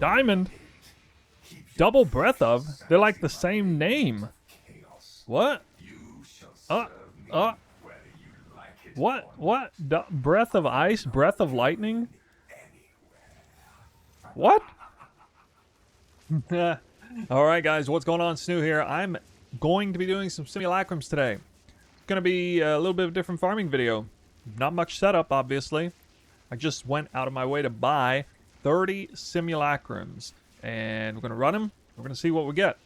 Diamond? Double breath of? They're like the same name. What? What? Breath of ice? Breath of lightning? What? Alright guys, what's going on? Snoo here. I'm going to be doing some simulacrums today. It's going to be a little bit of a different farming video. Not much setup, obviously. I just went out of my way to buy 30 simulacrums. And we're going to run them. We're going to see what we get.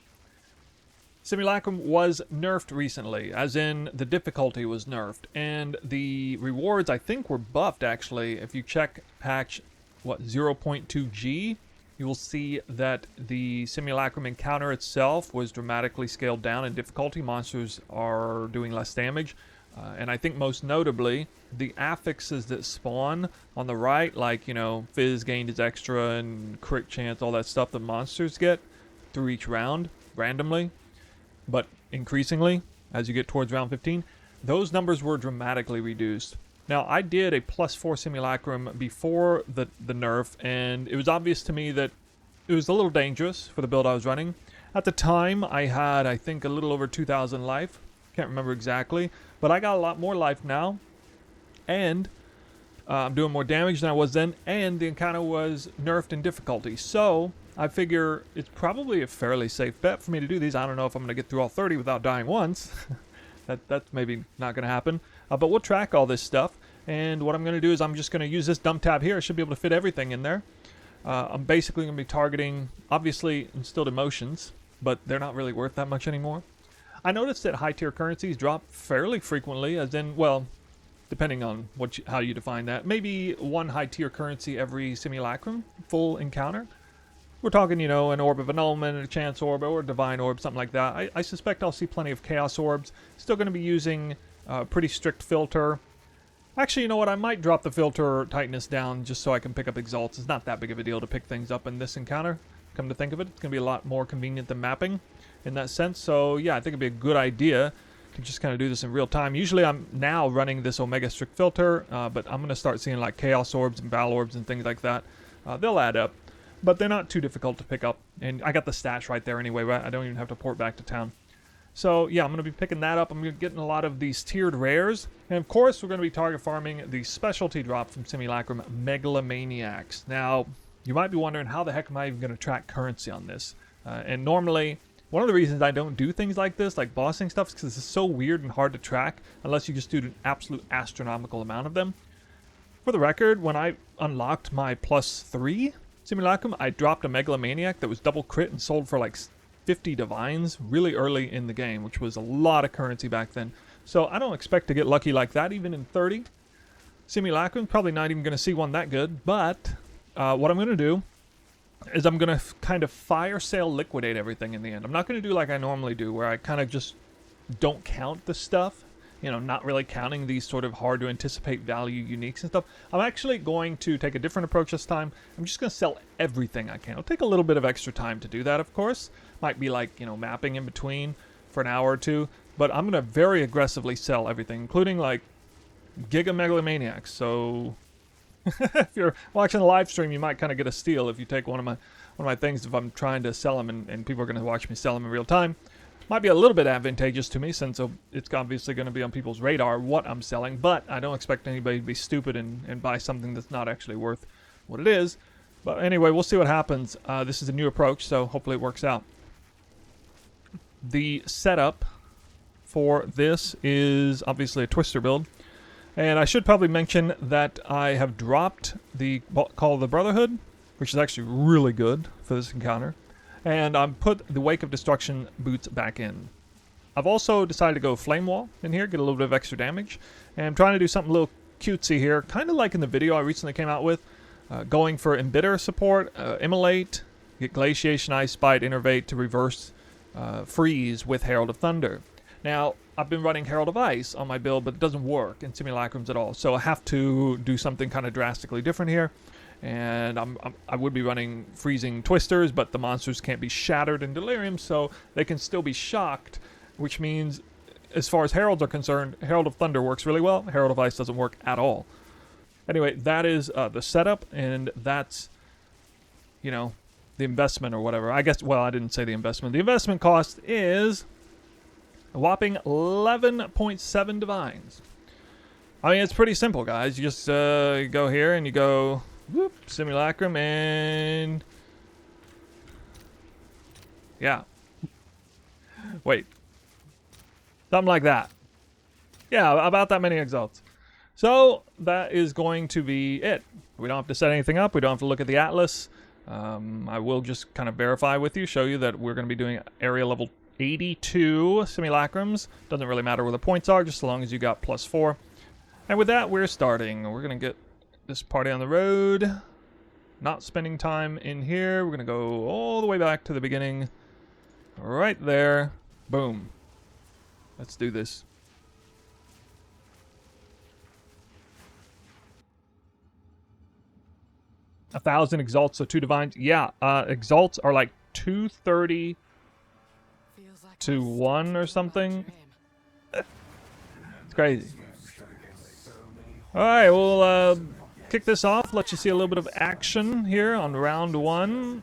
Simulacrum was nerfed recently, as in the difficulty was nerfed. And the rewards, I think, were buffed, actually. If you check patch, 0.2G, you will see that the Simulacrum encounter itself was dramatically scaled down in difficulty. Monsters are doing less damage. And I think most notably, the affixes that spawn on the right, like, you know, Fizz gained its extra and crit chance, all that stuff that monsters get through each round, randomly, but increasingly, as you get towards round 15, those numbers were dramatically reduced. Now, I did a +4 Simulacrum before the nerf, and it was obvious to me that it was a little dangerous for the build I was running. At the time, I had, I think, a little over 2,000 life. Can't remember exactly, but I got a lot more life now, and I'm doing more damage than I was then, and the encounter was nerfed in difficulty. So I figure it's probably a fairly safe bet for me to do these. I don't know if I'm going to get through all 30 without dying once. That's maybe not going to happen. But we'll track all this stuff, and what I'm going to do is I'm just going to use this dump tab here. I should be able to fit everything in there. I'm basically going to be targeting, obviously, instilled emotions, but they're not really worth that much anymore. I noticed that high tier currencies drop fairly frequently, as in, well, depending on how you define that, maybe one high tier currency every simulacrum, full encounter. We're talking, you know, an orb of annulment, a chance orb, or a divine orb, something like that. I suspect I'll see plenty of chaos orbs. Still going to be using a pretty strict filter. Actually, you know what, I might drop the filter tightness down just so I can pick up exalts. It's not that big of a deal to pick things up in this encounter. Come to think of it, it's going to be a lot more convenient than mapping in that sense. So yeah, I think it'd be a good idea to just kind of do this in real time. Usually I'm now running this Omega strict filter, but I'm going to start seeing like chaos orbs and battle orbs and things like that. They'll add up, but they're not too difficult to pick up. And I got the stash right there anyway, right? I don't even have to port back to town. So yeah, I'm going to be picking that up. I'm getting a lot of these tiered rares. And of course, we're going to be target farming the specialty drop from Simulacrum, Megalomaniacs. Now, you might be wondering, how the heck am I even going to track currency on this? And normally, one of the reasons I don't do things like this, like bossing stuff, is because it's so weird and hard to track unless you just do an absolute astronomical amount of them. For the record, when I unlocked my +3 Simulacrum, I dropped a Megalomaniac that was double crit and sold for like 50 divines really early in the game, which was a lot of currency back then. So I don't expect to get lucky like that even in 30 Simulacrum. Probably not even going to see one that good, but what I'm going to do is I'm going to kind of fire sale liquidate everything in the end. I'm not going to do like I normally do, where I kind of just don't count the stuff, you know, not really counting these sort of hard to anticipate value uniques and stuff. I'm actually going to take a different approach this time. I'm just going to sell everything I can. It'll take a little bit of extra time to do that, of course. Might be like, you know, mapping in between for an hour or two, but I'm going to very aggressively sell everything, including like Giga Megalomaniacs. So if you're watching the live stream, you might kind of get a steal if you take one of my things if I'm trying to sell them and people are going to watch me sell them in real time. Might be a little bit advantageous to me, since it's obviously going to be on people's radar what I'm selling, but I don't expect anybody to be stupid and buy something that's not actually worth what it is. But anyway, we'll see what happens. This is a new approach, so hopefully it works out. The setup for this is obviously a twister build. And I should probably mention that I have dropped the Call of the Brotherhood, which is actually really good for this encounter. And I've put the Wake of Destruction boots back in. I've also decided to go Flame Wall in here, get a little bit of extra damage. And I'm trying to do something a little cutesy here, kind of like in the video I recently came out with. Going for Embitter support, Immolate, get Glaciation, Ice Bite, Innervate to reverse Freeze with Herald of Thunder. Now, I've been running Herald of Ice on my build, but it doesn't work in Simulacrums at all. So I have to do something kind of drastically different here. And I would be running Freezing Twisters, but the monsters can't be shattered in Delirium, so they can still be shocked, which means, as far as Heralds are concerned, Herald of Thunder works really well. Herald of Ice doesn't work at all. Anyway, that is the setup, and that's, you know, the investment or whatever. I guess, well, I didn't say the investment. The investment cost is a whopping 11.7 divines. I mean, it's pretty simple, guys. You just go here and you go, whoop, Simulacrum, and yeah. Wait. Something like that. Yeah, about that many exalts. So that is going to be it. We don't have to set anything up. We don't have to look at the atlas. I will just kind of verify with you, show you that we're going to be doing area level 82 simulacrums. Doesn't really matter where the points are, just as long as you got +4. And with that, we're starting. We're going to get this party on the road. Not spending time in here. We're going to go all the way back to the beginning. Right there. Boom. Let's do this. A 1,000 exalts, so 2 divines. Yeah, exalts are like 230 to 1 or something. It's crazy. Alright, we'll kick this off. Let you see a little bit of action here on round 1.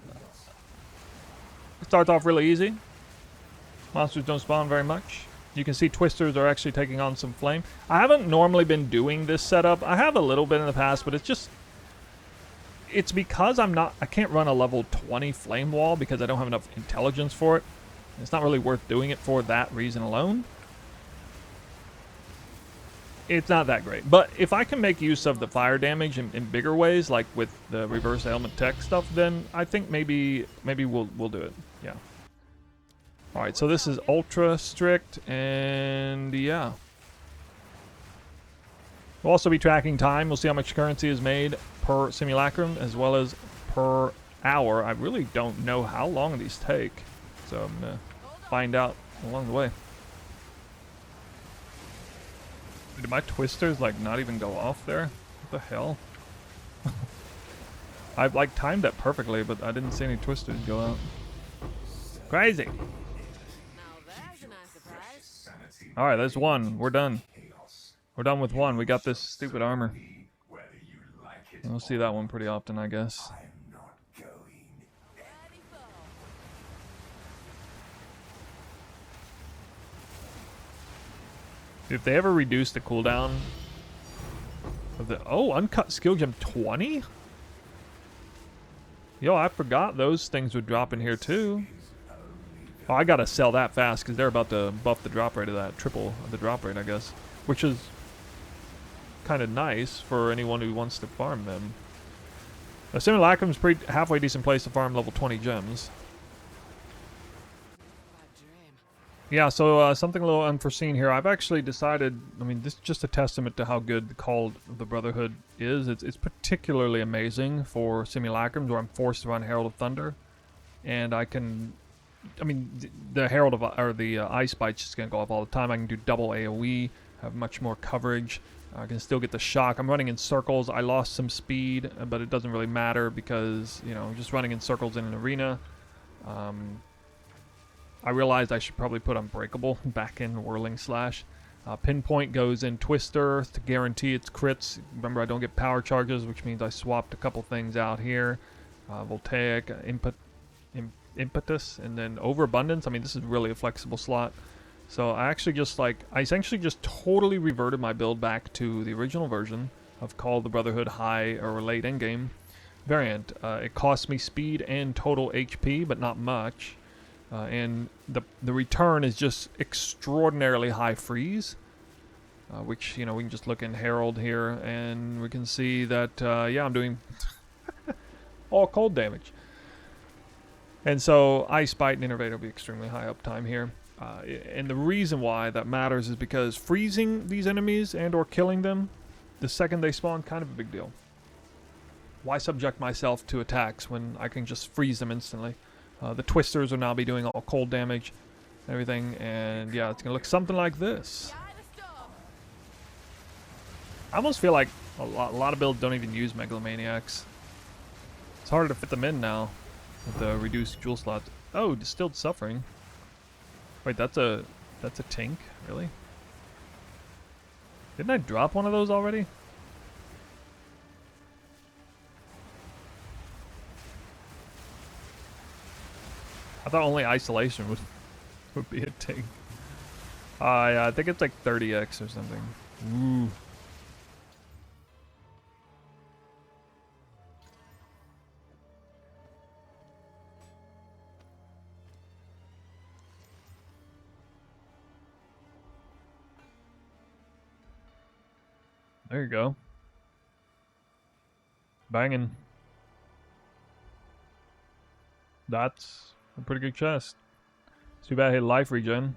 It starts off really easy. Monsters don't spawn very much. You can see twisters are actually taking on some flame. I haven't normally been doing this setup. I have a little bit in the past, but it's because I can't run a level 20 flame wall because I don't have enough intelligence for it. It's not really worth doing it for that reason alone. It's not that great. But if I can make use of the fire damage in bigger ways, like with the reverse ailment tech stuff, then I think maybe we'll do it. Yeah. Alright, so this is ultra strict, and yeah. We'll also be tracking time. We'll see how much currency is made per simulacrum as well as per hour. I really don't know how long these take, so I'm going to find out along the way. Did my twisters like not even go off there? What the hell? I've like timed that perfectly, but I didn't see any twisters go out. Crazy. Alright, there's 1. We're done. We're done with 1. We got this stupid armor. We'll see that one pretty often, I guess. If they ever reduce the cooldown of the... Oh, uncut skill gem 20? Yo, I forgot those things would drop in here too. Oh, I gotta sell that fast because they're about to buff the drop rate of that. Triple the drop rate, I guess. Which is kind of nice for anyone who wants to farm them. Simulacrum's pretty halfway decent place to farm level 20 gems. Yeah, so something a little unforeseen here. I've actually decided, I mean, this is just a testament to how good the Call of the Brotherhood is. It's particularly amazing for simulacrums where I'm forced to run Herald of Thunder. And I can, I mean, the Herald of, or the Ice Bite's just going to go off all the time. I can do double AoE, have much more coverage. I can still get the shock. I'm running in circles. I lost some speed, but it doesn't really matter because, you know, just running in circles in an arena. I realized I should probably put Unbreakable back in Whirling Slash. Pinpoint goes in Twister to guarantee its crits. Remember, I don't get power charges, which means I swapped a couple things out here. Voltaic, Impetus, and then Overabundance. I mean, this is really a flexible slot. So I essentially just totally reverted my build back to the original version of Call of the Brotherhood high or late endgame variant. It costs me speed and total HP, but not much. And the return is just extraordinarily high freeze, which, you know, we can just look in Herald here, and we can see that, yeah, I'm doing all cold damage. And so Ice Bite and Innervator will be extremely high uptime here. And the reason why that matters is because freezing these enemies and or killing them the second they spawn, kind of a big deal. Why subject myself to attacks when I can just freeze them instantly? The twisters will now be doing all cold damage and everything, and yeah, it's going to look something like this. I almost feel like a lot of builds don't even use Megalomaniacs. It's harder to fit them in now with the reduced jewel slots. Oh, Distilled Suffering. Wait, that's a Tink? Really? Didn't I drop one of those already? I thought only isolation would be a thing. Yeah, I think it's like 30x or something. Ooh. There you go. Banging. That's a pretty good chest. It's too bad I hit life regen.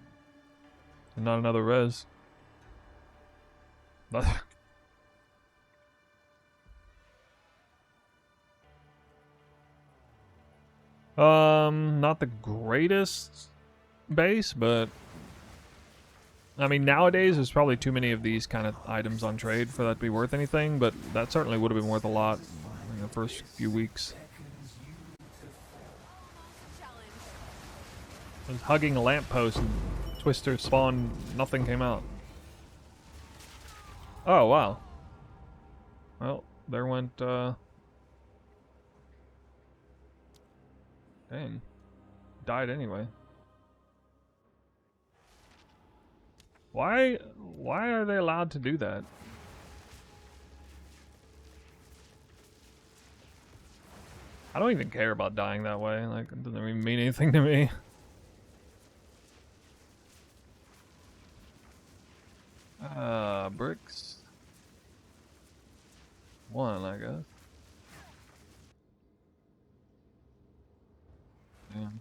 And not another res. Not the greatest base, but I mean, nowadays there's probably too many of these kind of items on trade for that to be worth anything, but that certainly would have been worth a lot in the first few weeks. I was hugging a lamppost and Twister spawned, nothing came out. Oh, wow. Well, there went, dang. Died anyway. Why are they allowed to do that? I don't even care about dying that way. Like, it doesn't even mean anything to me. Bricks. One, I guess. Damn.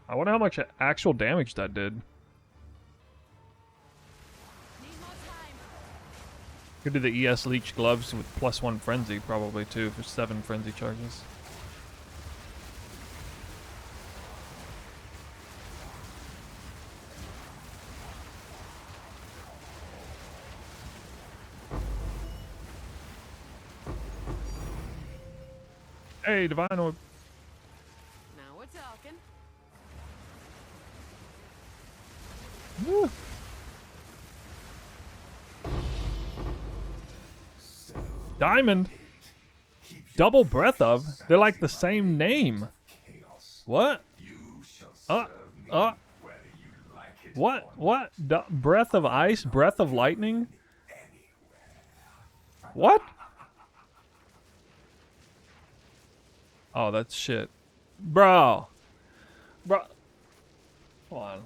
I wonder how much actual damage that did. Could do the ES Leech gloves with +1 frenzy, probably too, for 7 frenzy charges. Hey, Divine Orb. Now we're talking. Woo. Diamond. Double breath of. They're like the same name. What? What? Breath of ice? Breath of lightning? What? Oh, that's shit. Bro. Come on.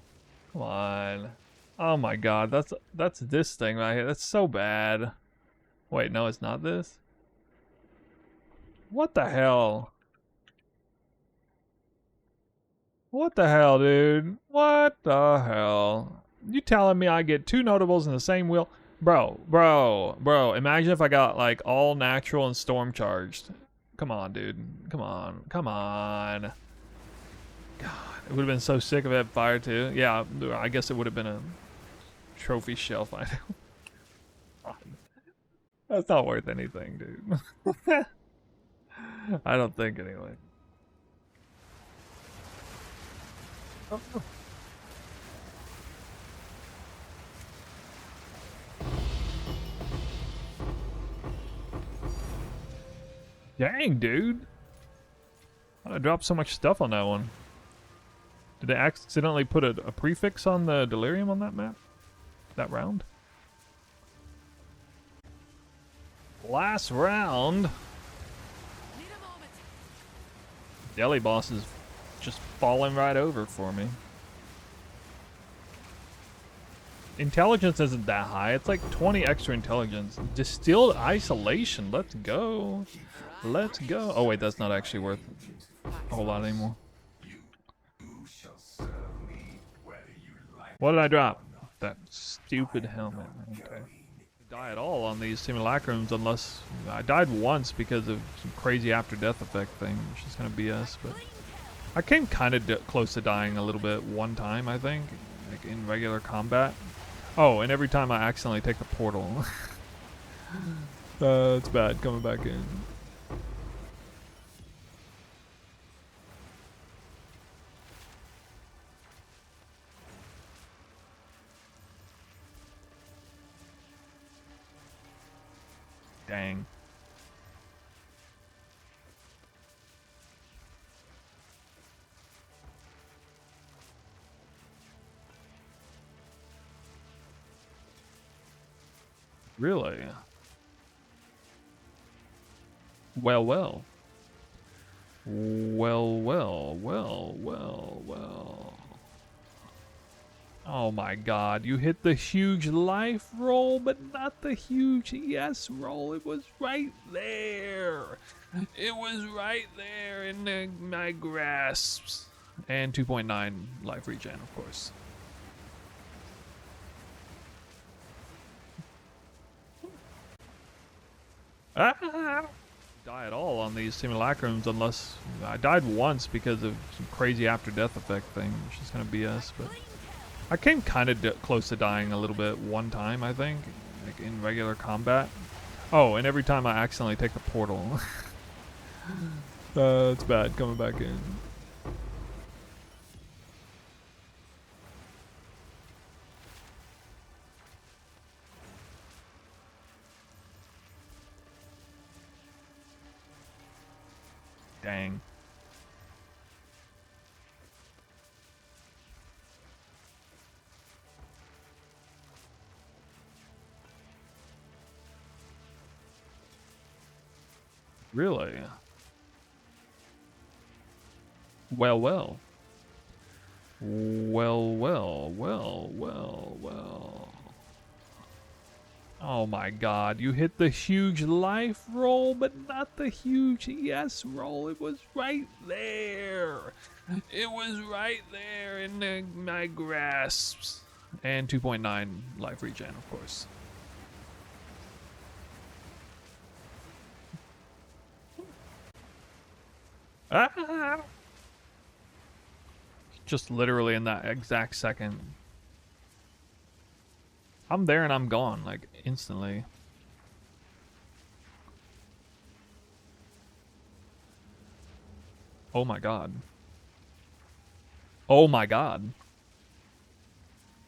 Come on. Oh my god, that's this thing right here. That's so bad. Wait, no, it's not this? What the hell? What the hell, dude? What the hell? You telling me I get 2 notables in the same wheel? Bro, imagine if I got like all natural and storm charged. Come on, dude. Come on. God, it would have been so sick if it had fire too. Yeah, I guess it would have been a trophy shelf item. That's not worth anything, dude. I don't think anyway. Oh. Dang, dude. How'd I drop so much stuff on that one? Did I accidentally put a prefix on the delirium on that map? That round? Last round. Deli boss is just falling right over for me. Intelligence isn't that high. It's like 20 extra intelligence. Distilled isolation. Let's go. Let's go. Oh wait, that's not actually worth a whole lot anymore. What did I drop? That stupid helmet. Okay. Die at all on these simulacrums unless I died once because of some crazy after death effect thing, which is kind of BS. But I came kind of close to dying a little bit one time, I think, like in regular combat. Oh, and every time I accidentally take the portal. It's bad coming back in. Dang. Really? Well, well. Well, well, well, well, well. Oh my god, you hit the huge life roll, but not the huge yes roll. It was right there. It was right there in my grasps. And 2.9 life regen, of course. Ah! Die at all on these simulacrums unless I died once because of some crazy after death effect thing, which is kind of BS, but I came kind of close to dying a little bit one time, I think, like in regular combat. Oh, and every time I accidentally take the portal. It's bad coming back in. Dang. Really? Well, well. Well, well, well, well, well. Oh my god, you hit the huge life roll, but not the huge yes roll. It was right there. It was right there in my grasps. And 2.9 life regen, of course. Ah! Just literally in that exact second. I'm there and I'm gone, like, instantly. Oh my god. Oh my god.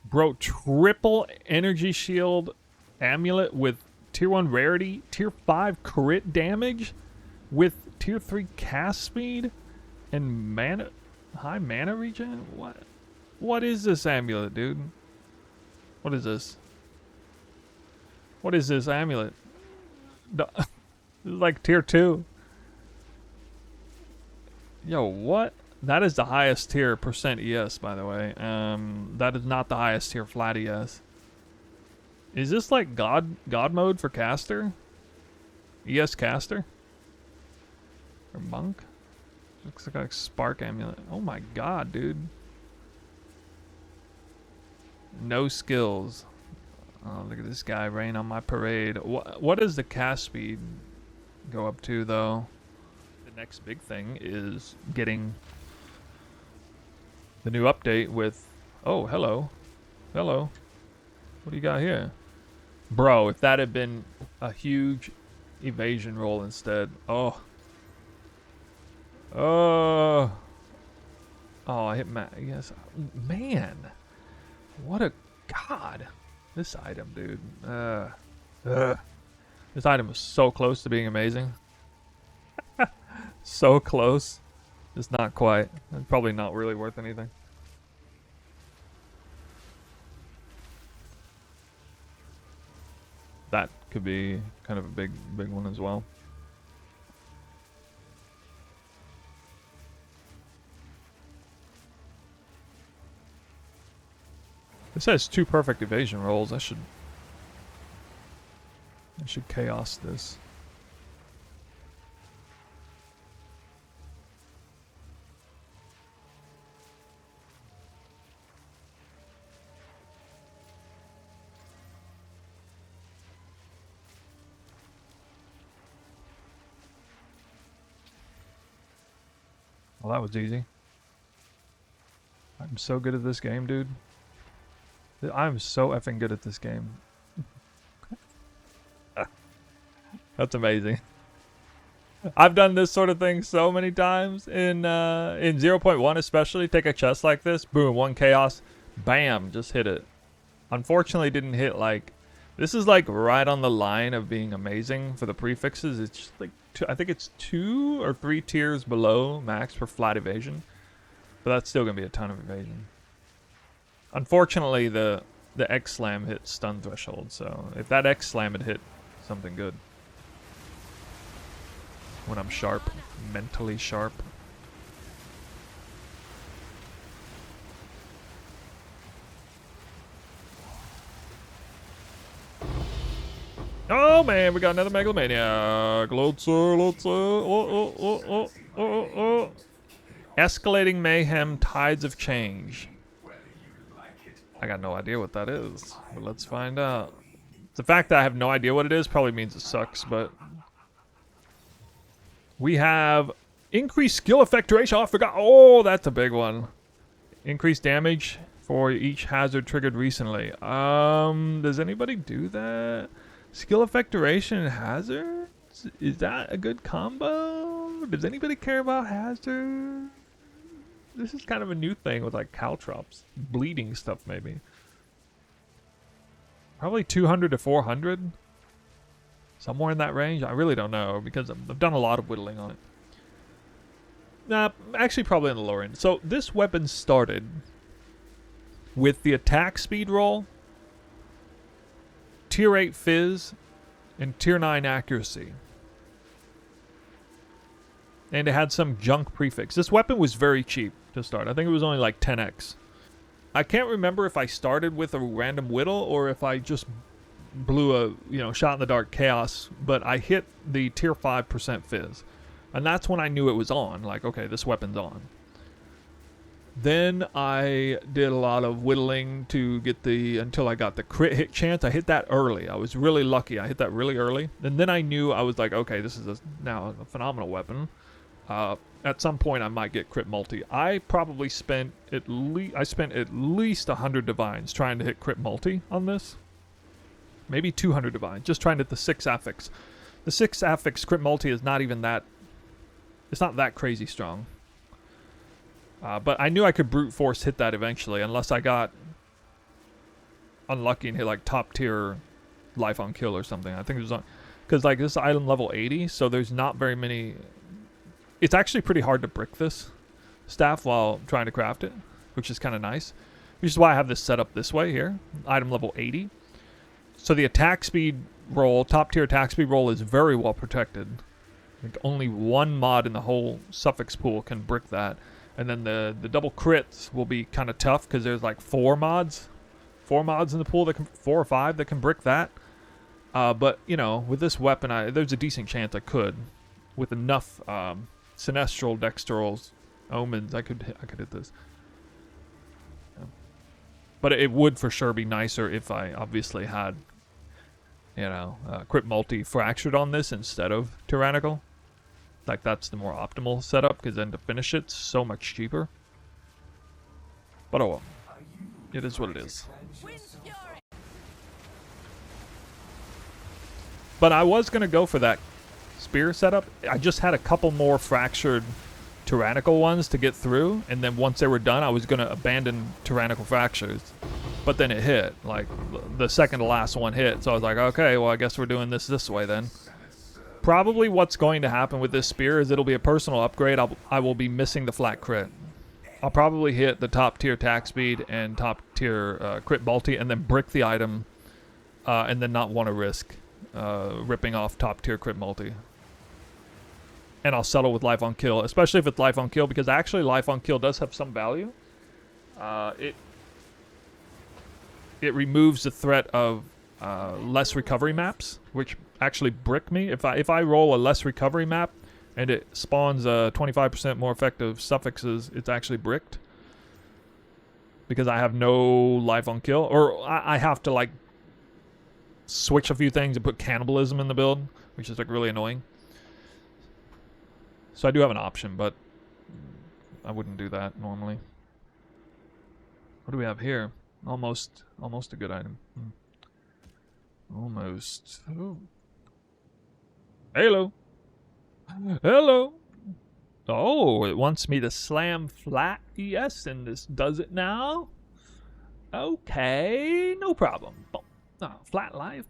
Bro, triple energy shield amulet with tier 1 rarity, tier 5 crit damage with tier 3 cast speed and mana, high mana regen? What is this amulet, dude? What is this? What is this amulet? This is like tier 2. Yo, what? That is the highest tier percent ES, by the way. That is not the highest tier flat ES. Is this like God mode for caster? ES caster? Or monk? Looks like a spark amulet. Oh my god, dude. No skills. Oh, look at this guy rain on my parade. What does the cast speed go up to, though? The next big thing is getting the new update with... Oh, hello. Hello. What do you got here? Bro, if that had been a huge evasion roll instead. Oh. Oh. Oh, I hit yes. Man. What a... God. This item, dude. This item was so close to being amazing. So close. Just not quite. And probably not really worth anything. That could be kind of a big one as well. This has 2 perfect evasion rolls. I should chaos this. Well, that was easy. I'm so good at this game, dude. I'm so effing good at this game. That's amazing. I've done this sort of thing so many times in 0.1 especially. Take a chest like this, boom, 1 chaos, bam, just hit it. Unfortunately, didn't hit like... This is like right on the line of being amazing for the prefixes. It's just like, I think it's 2 or 3 tiers below max for flat evasion. But that's still going to be a ton of evasion. Unfortunately, the the X slam hit stun threshold. So if that X slam had hit something good. When I'm sharp, mentally sharp. Oh man, we got another Megalomaniac. Let's Escalating mayhem, tides of change. I got no idea what that is, but let's find out. The fact that I have no idea what it is probably means it sucks, but we have increased skill effect duration. Oh, I forgot. Oh, that's a big one. Increased damage for each hazard triggered recently. Does anybody do that? Skill effect duration and hazards? Is that a good combo? Does anybody care about hazards? This is kind of a new thing with like caltrops. Bleeding stuff maybe. Probably 200 to 400. Somewhere in that range. I really don't know because I've done a lot of whittling on it. Nah, actually probably in the lower end. So this weapon started with the attack speed roll, tier 8 fizz, and tier 9 accuracy. And it had some junk prefix. This weapon was very cheap to start. I think it was only like 10x. I can't remember if I started with a random whittle or if I just blew a, shot in the dark chaos, but I hit the tier 5% fizz. And that's when I knew it was on. Like, okay, this weapon's on. Then I did a lot of whittling to get until I got the crit hit chance. I hit that early. I was really lucky. I hit that really early. And then I knew, I was like, okay, this is now a phenomenal weapon. At some point I might get crit multi. I probably spent at least 100 divines trying to hit crit multi on this. Maybe 200 divines, just trying to hit the 6 affix. The 6 affix crit multi is not even that, it's not that crazy strong. But I knew I could brute force hit that eventually, unless I got unlucky and hit like top tier life on kill or something. I think it was on, because like this item level 80, so there's not very many. It's actually pretty hard to brick this staff while trying to craft it, which is kind of nice. Which is why I have this set up this way here. Item level 80. So the attack speed roll, top tier attack speed roll is very well protected. Like only one mod in the whole suffix pool can brick that. And then the double crits will be kind of tough because there's like 4 mods in the pool that can 4 or 5 that can brick that. But with this weapon, there's a decent chance I could, with enough sinestral, dexterals, omens, I could hit this. Yeah. But it would for sure be nicer if I obviously had, crit multi fractured on this instead of tyrannical. Like that's the more optimal setup, because then to finish it's so much cheaper. But oh well, it is what it is. But I was gonna go for that spear setup. I just had a couple more fractured tyrannical ones to get through, and then once they were done I was gonna abandon tyrannical fractures. But then it hit, like the second to last one hit, so I was like, okay, well I guess we're doing this way then. Probably what's going to happen with this spear is it'll be a personal upgrade. I will be missing the flat crit. I'll probably hit the top tier attack speed and top tier crit multi, and then brick the item, and then not want to risk ripping off top tier crit multi. And I'll settle with life on kill, especially if it's life on kill, because actually life on kill does have some value. It removes the threat of less recovery maps, which actually brick me. If I roll a less recovery map and it spawns 25% more effective suffixes, it's actually bricked because I have no life on kill, or I have to like switch a few things and put cannibalism in the build, which is like really annoying. So I do have an option, but I wouldn't do that normally. What do we have here? Almost a good item. Almost. Oh. Hello. Hello. Oh, it wants me to slam flat. Yes, and this does it now. Okay, no problem. Oh, flat life.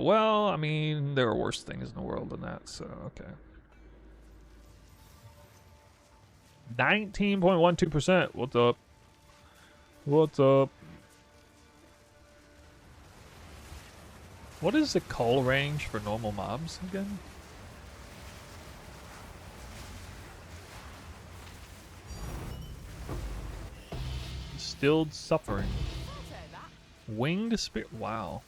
Well, I mean, there are worse things in the world than that, so okay. 19.12%. What's up? What's up? What is the cull range for normal mobs again? Distilled suffering. I'll take that. Winged spirit. Wow.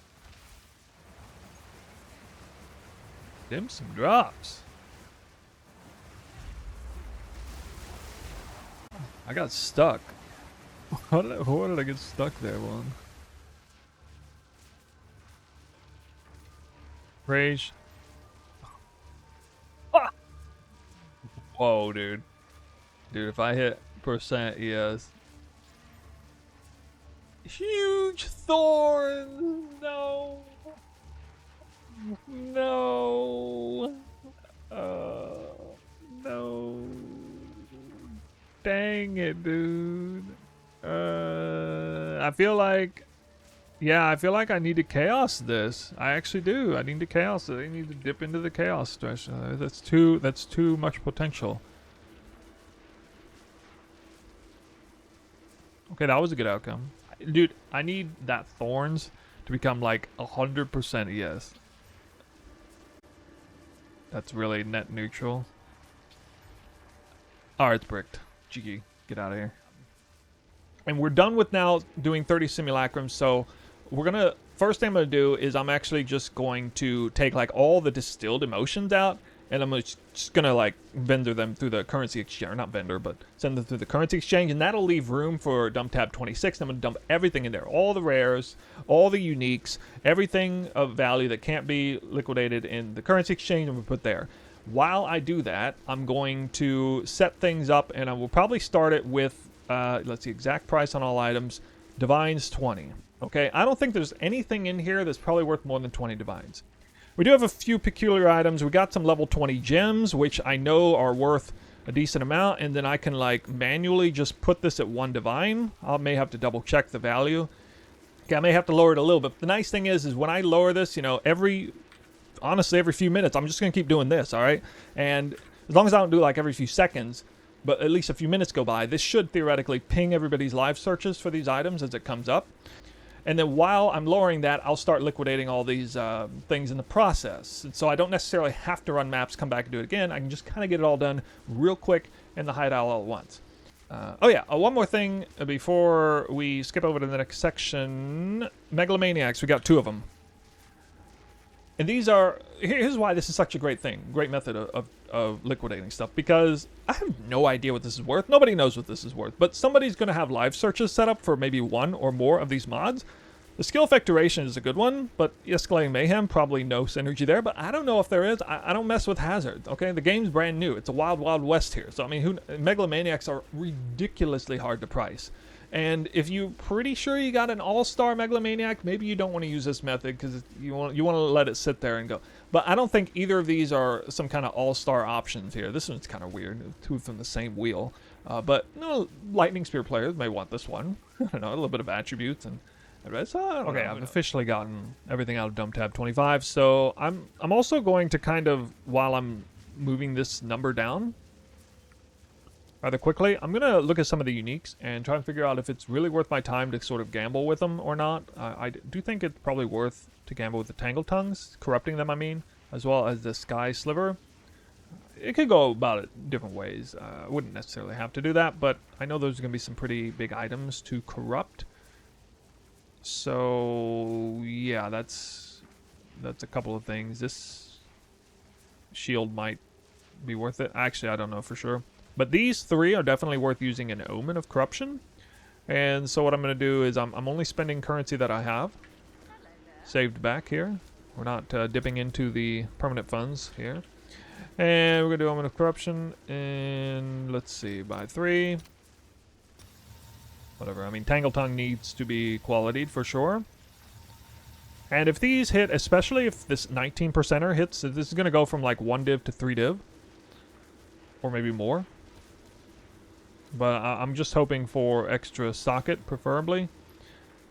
Them some drops. I got stuck. What did I get stuck there, one? Rage. Ah! Whoa, dude. Dude, if I hit percent, yes. Huge thorns. No. No. No. Dang it, dude. I feel like, yeah, I feel like I need to chaos this. I actually do. I need to chaos it. I need to dip into the chaos stretch. That's too much potential. Okay, that was a good outcome. Dude, I need that thorns to become like 100% yes. That's really net neutral. Alright, it's bricked. GG. Get out of here. And we're done with now doing 30 simulacrums, so we're gonna, first thing I'm gonna do is I'm actually just going to take like all the distilled emotions out, and I'm just gonna like vendor them through the currency exchange, or not vendor, but send them through the currency exchange, and that'll leave room for dump tab 26. I'm gonna dump everything in there, all the rares, all the uniques, everything of value that can't be liquidated in the currency exchange, and we put there. While I do that, I'm going to set things up, and I will probably start it with, let's see, exact price on all items, divines 20. Okay, I don't think there's anything in here that's probably worth more than 20 divines. We do have a few peculiar items. We got some level 20 gems, which I know are worth a decent amount, and then I can like manually just put this at 1 divine. I may have to double check the value. Okay, I may have to lower it a little bit. The nice thing is when I lower this, you know, honestly, every few minutes, I'm just going to keep doing this, all right? And as long as I don't do it like every few seconds, but at least a few minutes go by, this should theoretically ping everybody's live searches for these items as it comes up. And then while I'm lowering that, I'll start liquidating all these things in the process. And so I don't necessarily have to run maps, come back and do it again. I can just kind of get it all done real quick in the hideout all at once. Oh yeah, one more thing before we skip over to the next section. Megalomaniacs, we got 2 of them. And these are, here's why this is such a great thing, great method of liquidating stuff, because I have no idea what this is worth. Nobody knows what this is worth, but somebody's going to have live searches set up for maybe 1 or more of these mods. The skill effect duration is a good one, but escalating mayhem, probably no synergy there, but I don't know if there is. I don't mess with hazard, okay? The game's brand new. It's a wild, wild west here. So, I mean, Megalomaniacs are ridiculously hard to price. And if you're pretty sure you got an all-star Megalomaniac, maybe you don't want to use this method because you want to let it sit there and go. But I don't think either of these are some kind of all-star options here. This one's kind of weird, 2 from the same wheel. But no, Lightning Spear players may want this one. I don't know, a little bit of attributes and. Okay, I've officially gotten everything out of dump tab 25. So I'm also going to kind of, while I'm moving this number down rather quickly, I'm going to look at some of the uniques and try and figure out if it's really worth my time to sort of gamble with them or not. I do think it's probably worth to gamble with the Tangle Tongues, corrupting them, I mean, as well as the Sky Sliver. It could go about it different ways. I wouldn't necessarily have to do that, but I know there's going to be some pretty big items to corrupt. So, yeah, that's a couple of things. This shield might be worth it. Actually, I don't know for sure. But these 3 are definitely worth using an Omen of Corruption. And so what I'm going to do is I'm only spending currency that I have saved back here. We're not dipping into the permanent funds here. And we're going to do Omen of Corruption. And let's see, buy 3. Whatever. I mean, Tangle Tongue needs to be qualityed for sure. And if these hit, especially if this 19%er hits, this is going to go from like 1 div to 3 div. Or maybe more. But I'm just hoping for extra socket, preferably.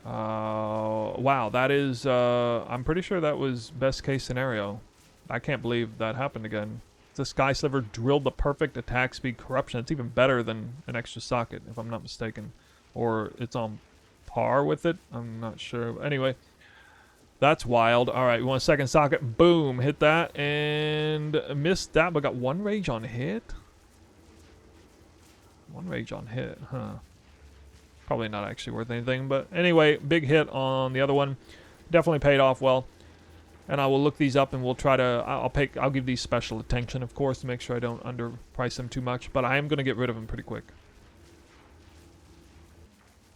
Wow, that is... I'm pretty sure that was best case scenario. I can't believe that happened again. The Sky Sliver drilled the perfect attack speed corruption. It's even better than an extra socket, if I'm not mistaken. Or it's on par with it. I'm not sure. Anyway, that's wild. All right, we want a second socket. Boom, hit that. And missed that, but got one rage on hit. One rage on hit, huh. Probably not actually worth anything. But anyway, big hit on the other one. Definitely paid off well. And I will look these up and we'll try to, I'll give these special attention, of course, to make sure I don't underprice them too much. But I am going to get rid of them pretty quick.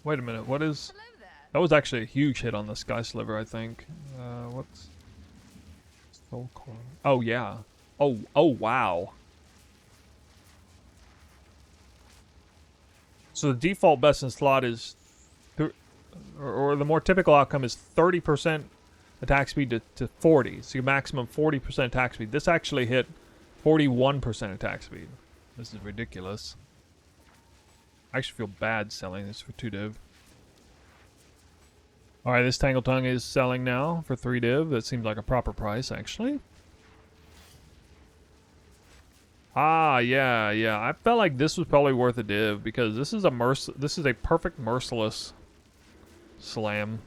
Wait a minute, what is... Hello there. That was actually a huge hit on the Sky Sliver, I think. What's... Soul Core. Oh, yeah. Oh, wow. So the default best in slot is... Or the more typical outcome is 30% attack speed to 40. So your maximum 40% attack speed. This actually hit 41% attack speed. This is ridiculous. I actually feel bad selling this for 2 div. Alright, this Tangle Tongue is selling now for 3 div. That seems like a proper price, actually. Ah, yeah. I felt like this was probably worth a div because this is a perfect merciless slam.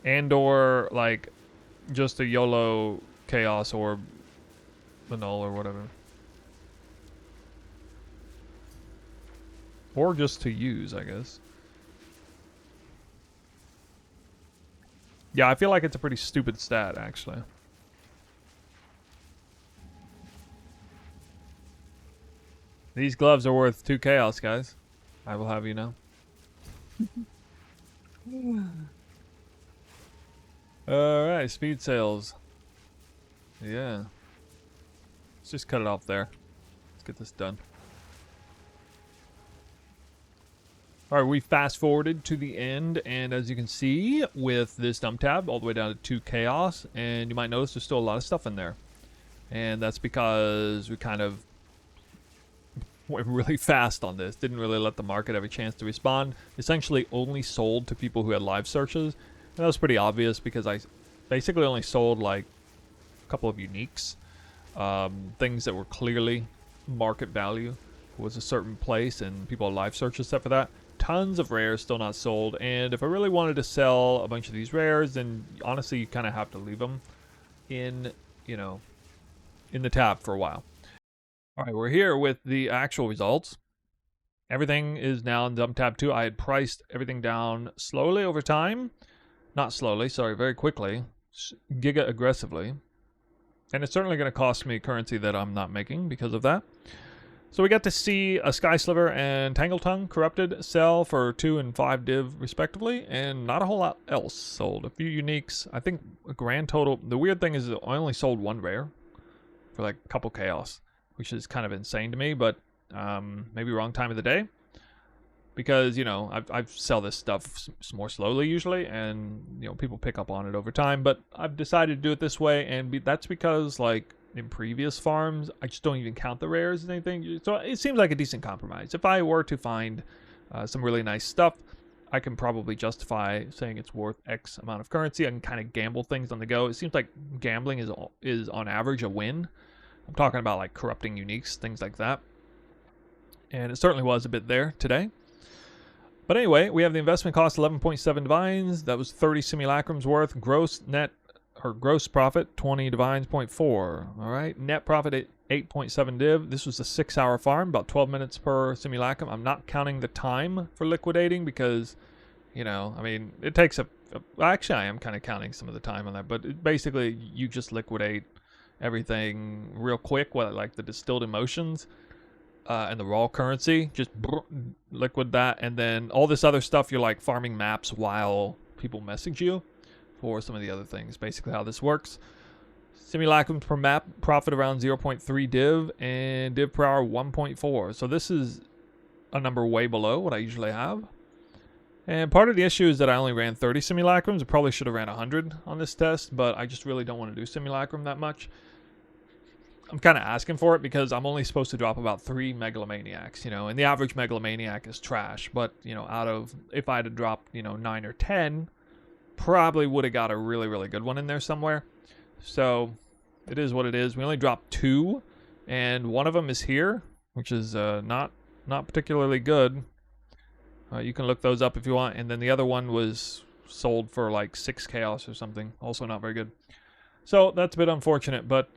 And or like just a YOLO chaos orb, the null or whatever. Or just to use, I guess. Yeah, I feel like it's a pretty stupid stat, actually. These gloves are worth 2 chaos, guys. I will have you know. Alright, speed sales. Yeah. Let's just cut it off there. Let's get this done. Alright, we fast forwarded to the end, and as you can see, with this dump tab all the way down to 2 chaos, and you might notice there's still a lot of stuff in there. And that's because we kind of went really fast on this. Didn't really let the market have a chance to respond. Essentially only sold to people who had live searches. And that was pretty obvious because I basically only sold like a couple of uniques. Things that were clearly market value was a certain place and people had live searches set for that. Tons of rares still not sold. And if I really wanted to sell a bunch of these rares, then honestly you kind of have to leave them in, you know, in the tab for a while. All right, we're here with the actual results. Everything is now in dump tab 2. I had priced everything down slowly over time. Not slowly, sorry, very quickly. Giga aggressively. And it's certainly going to cost me currency that I'm not making because of that. So we got to see a Sky Sliver and Tangle Tongue corrupted sell for 2 and 5 div respectively. And not a whole lot else sold. A few uniques. I think a grand total. The weird thing is I only sold 1 rare for like a couple chaos, which is kind of insane to me, but maybe wrong time of the day. Because, you know, I sell this stuff more slowly usually, and, you know, people pick up on it over time. But I've decided to do it this way, and that's because, like, in previous farms, I just don't even count the rares as anything. So it seems like a decent compromise. If I were to find some really nice stuff, I can probably justify saying it's worth X amount of currency. I can kind of gamble things on the go. It seems like gambling is on average a win. I'm talking about, like, corrupting uniques, things like that. And it certainly was a bit there today. But anyway, we have the investment cost 11.7 divines. That was 30 simulacrums worth. Gross profit 20 divines 0.4. All right, net profit 8.7 div. This was a 6-hour farm, about 12 minutes per simulacrum. I'm not counting the time for liquidating because, you know, I mean, it takes actually, I am kind of counting some of the time on that. But basically, you just liquidate everything real quick, like the distilled emotions. And the raw currency, just liquid that, and then all this other stuff you're like farming maps while people message you for some of the other things. Basically how this works. Simulacrums per map, profit around 0.3 div, and div per hour 1.4. So this is a number way below what I usually have. And part of the issue is that I only ran 30 simulacrums. I probably should have ran 100 on this test, but I just really don't want to do simulacrum that much. I'm kind of asking for it because I'm only supposed to drop about 3 Megalomaniacs, you know, and the average Megalomaniac is trash. But, you know, if I had to drop, you know, 9 or 10, probably would have got a really, really good one in there somewhere. So it is what it is. We only dropped 2, and one of them is here, which is not particularly good. You can look those up if you want, and then the other one was sold for like 6 chaos or something. Also not very good. So that's a bit unfortunate, but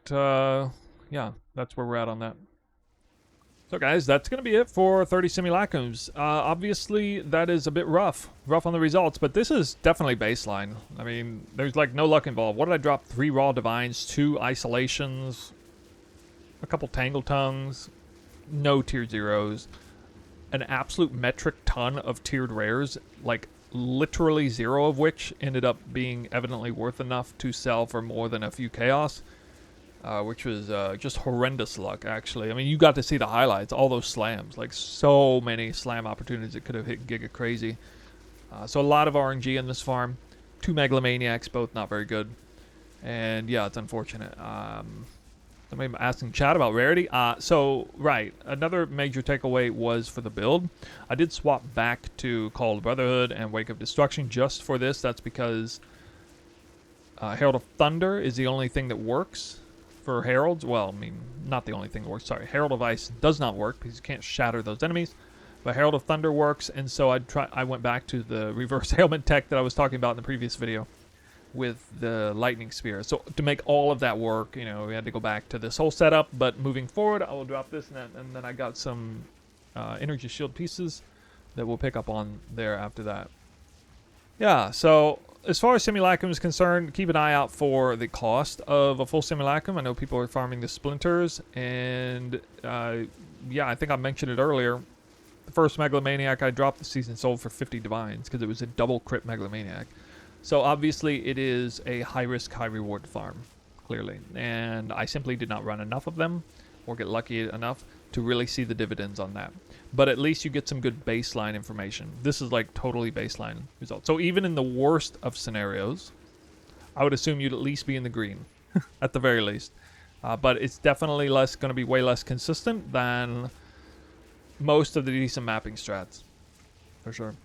yeah, that's where we're at on that. So guys, that's going to be it for 30 Simulacrums. Obviously, that is a bit rough on the results, but this is definitely baseline. I mean, there's like no luck involved. What did I drop? 3 Raw Divines, 2 Isolations, a couple Tangle Tongues, no Tier 0s, an absolute metric ton of tiered rares, like literally 0 of which ended up being evidently worth enough to sell for more than a few chaos. Which was just horrendous luck, actually. I mean, you got to see the highlights, all those slams. Like, so many slam opportunities that could have hit Giga crazy. So a lot of RNG in this farm. 2 Megalomaniacs, both not very good. And, yeah, it's unfortunate. Somebody asking chat about rarity. So, right, another major takeaway was for the build. I did swap back to Call of Brotherhood and Wake of Destruction just for this. That's because Herald of Thunder is the only thing that works for Heralds. Well, I mean, not the only thing that works. Sorry, Herald of Ice does not work because you can't shatter those enemies. But Herald of Thunder works, and so I went back to the reverse ailment tech that I was talking about in the previous video with the Lightning Spear. So to make all of that work, you know, we had to go back to this whole setup. But moving forward, I will drop this and then I got some energy shield pieces that we'll pick up on there after that. Yeah, so as far as Simulacrum is concerned, keep an eye out for the cost of a full Simulacrum. I know people are farming the splinters, and yeah, I think I mentioned it earlier. The first Megalomaniac I dropped this season sold for 50 divines because it was a double crit Megalomaniac. So obviously it is a high-risk, high-reward farm, clearly. And I simply did not run enough of them or get lucky enough to really see the dividends on that. But at least you get some good baseline information. This is like totally baseline results. So even in the worst of scenarios, I would assume you'd at least be in the green, at the very least. But it's definitely going to be way less consistent than most of the decent mapping strats, for sure.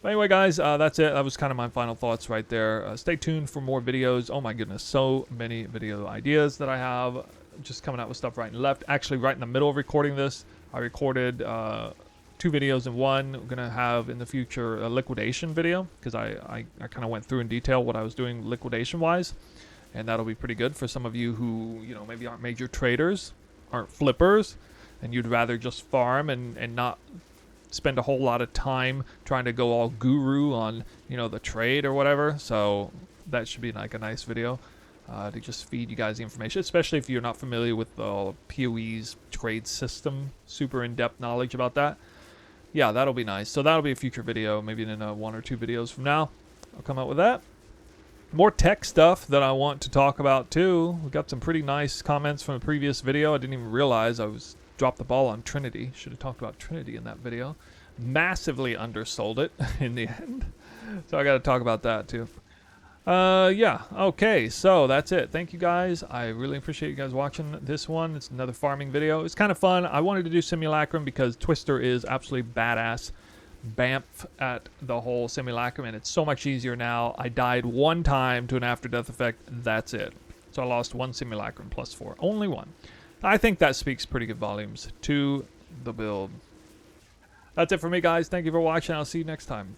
But anyway, guys, that's it. That was kind of my final thoughts right there. Stay tuned for more videos. Oh my goodness, so many video ideas that I have. Just coming out with stuff right and left. Actually, right in the middle of recording this, I recorded 2 videos in one. We're gonna have in the future a liquidation video because I kind of went through in detail what I was doing liquidation wise, and that'll be pretty good for some of you who, you know, maybe aren't major traders, aren't flippers, and you'd rather just farm and not spend a whole lot of time trying to go all guru on, you know, the trade or whatever. So that should be like a nice video to just feed you guys the information, especially if you're not familiar with the PoE's trade system, super in-depth knowledge about that. Yeah, that'll be nice. So that'll be a future video, maybe in 1 or 2 videos from now. I'll come out with that. More tech stuff that I want to talk about too. We got some pretty nice comments from the previous video. I didn't even realize I was dropped the ball on Trinity. Should have talked about Trinity in that video. Massively undersold it in the end. So I got to talk about that too. Yeah, okay, so that's it. Thank you guys. I really appreciate you guys watching this one. It's another farming video. It's kind of fun. I wanted to do Simulacrum because Twister is absolutely badass. Bamf at the whole Simulacrum, and it's so much easier now. I died 1 time to an after death effect. That's it. So I lost 1 Simulacrum plus 4. Only 1. I think that speaks pretty good volumes to the build. That's it for me, guys. Thank you for watching. I'll see you next time.